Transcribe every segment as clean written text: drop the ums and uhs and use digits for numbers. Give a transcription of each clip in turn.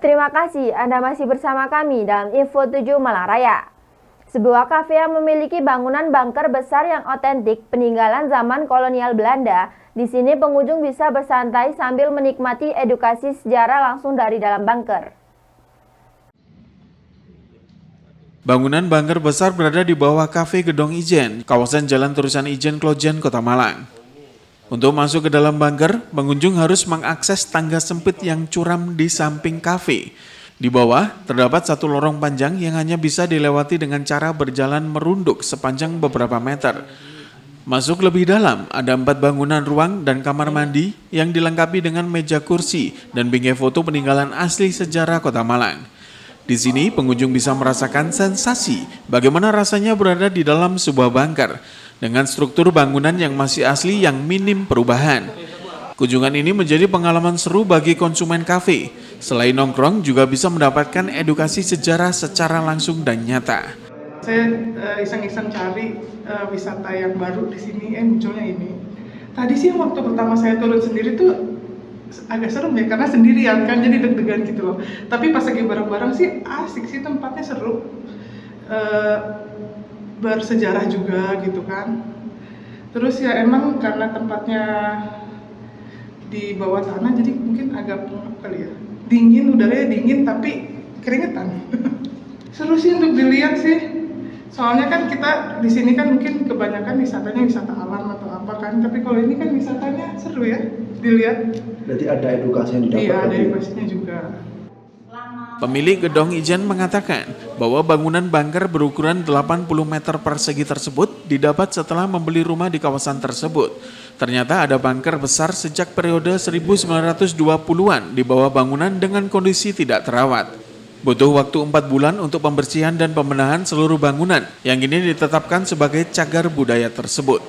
Terima kasih Anda masih bersama kami dalam Info 7 Malang Raya. Sebuah kafe yang memiliki bangunan bunker besar yang otentik peninggalan zaman kolonial Belanda. Di sini pengunjung bisa bersantai sambil menikmati edukasi sejarah langsung dari dalam bunker. Bangunan bunker besar berada di bawah Kafe Gedong Ijen, kawasan Jalan Terusan Ijen, Klojen, Kota Malang. Untuk masuk ke dalam bunker, pengunjung harus mengakses tangga sempit yang curam di samping kafe. Di bawah, terdapat satu lorong panjang yang hanya bisa dilewati dengan cara berjalan merunduk sepanjang beberapa meter. Masuk lebih dalam, ada 4 bangunan ruang dan kamar mandi yang dilengkapi dengan meja kursi dan bingkai foto peninggalan asli sejarah Kota Malang. Di sini, pengunjung bisa merasakan sensasi bagaimana rasanya berada di dalam sebuah bunker dengan struktur bangunan yang masih asli yang minim perubahan. Kunjungan ini menjadi pengalaman seru bagi konsumen kafe. Selain nongkrong, juga bisa mendapatkan edukasi sejarah secara langsung dan nyata. Saya iseng-iseng cari wisata yang baru di sini, munculnya ini. Tadi sih waktu pertama saya turun sendiri tuh agak serem ya, karena sendirian kan, jadi deg-degan gitu loh. Tapi pas lagi bareng-bareng sih asik sih, tempatnya seru. Bersejarah juga gitu kan. Terus ya emang karena tempatnya di bawah tanah jadi mungkin agak kali ya. Dingin, udaranya dingin tapi keringetan. Seru sih untuk dilihat sih. Soalnya kan kita di sini kan mungkin kebanyakan wisatanya wisata alam atau apa kan, tapi kalau ini kan wisatanya seru ya dilihat. Jadi ada edukasi yang didapat. Iya, ada edukasinya juga. Pemilik Gedong Ijen mengatakan bahwa bangunan bunker berukuran 80 meter persegi tersebut didapat setelah membeli rumah di kawasan tersebut. Ternyata ada bunker besar sejak periode 1920-an di bawah bangunan dengan kondisi tidak terawat. Butuh waktu 4 bulan untuk pembersihan dan pembenahan seluruh bangunan yang kini ditetapkan sebagai cagar budaya tersebut.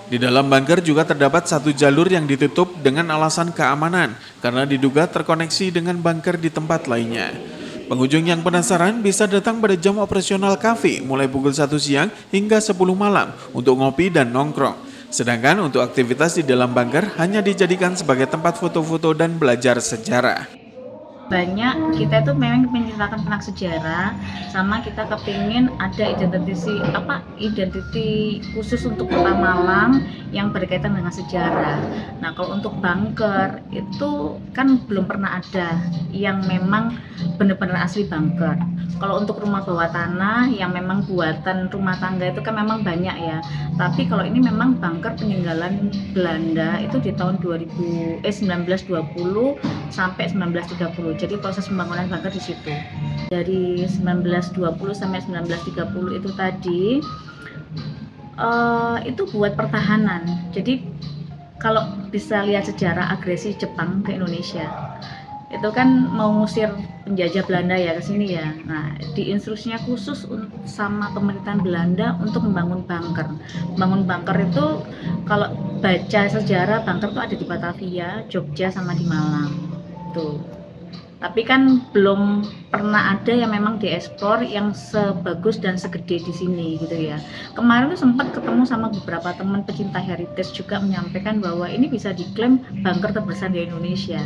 Di dalam bunker juga terdapat satu jalur yang ditutup dengan alasan keamanan karena diduga terkoneksi dengan bunker di tempat lainnya. Pengunjung yang penasaran bisa datang pada jam operasional kafe mulai pukul 1 siang hingga 10 malam untuk ngopi dan nongkrong. Sedangkan untuk aktivitas di dalam bunker hanya dijadikan sebagai tempat foto-foto dan belajar sejarah. Banyak kita itu memang menceritakan tentang sejarah, sama kita kepingin ada identiti khusus untuk Kota Malang yang berkaitan dengan sejarah. Nah, kalau untuk bunker itu kan belum pernah ada yang memang benar-benar asli bunker. Kalau untuk rumah bawah tanah yang memang buatan rumah tangga itu kan memang banyak ya. Tapi kalau ini memang bunker peninggalan Belanda itu di tahun 1920 sampai 1930. Jadi proses pembangunan bunker di situ. Dari 1920 sampai 1930 itu tadi itu buat pertahanan. Jadi kalau bisa lihat sejarah agresi Jepang ke Indonesia, itu kan mau ngusir penjajah Belanda ya ke sini ya. Nah, diinstruksinya khusus sama pemerintahan Belanda untuk membangun bunker. Membangun bunker itu kalau baca sejarah bunker itu ada di Batavia, Jogja sama di Malang. Tuh. Tapi kan belum pernah ada yang memang dieksplor yang sebagus dan segede di sini gitu ya. Kemarin tuh sempat ketemu sama beberapa teman pecinta heritage juga menyampaikan bahwa ini bisa diklaim bunker terbesar di Indonesia.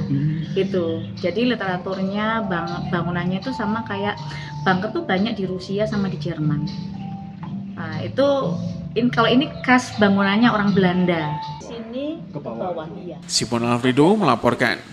Gitu. Jadi literaturnya bangunannya itu sama kayak bunker tuh banyak di Rusia sama di Jerman. Nah, itu kalau ini khas bangunannya orang Belanda. Sini ke bawah iya. Simon Alfredo melaporkan.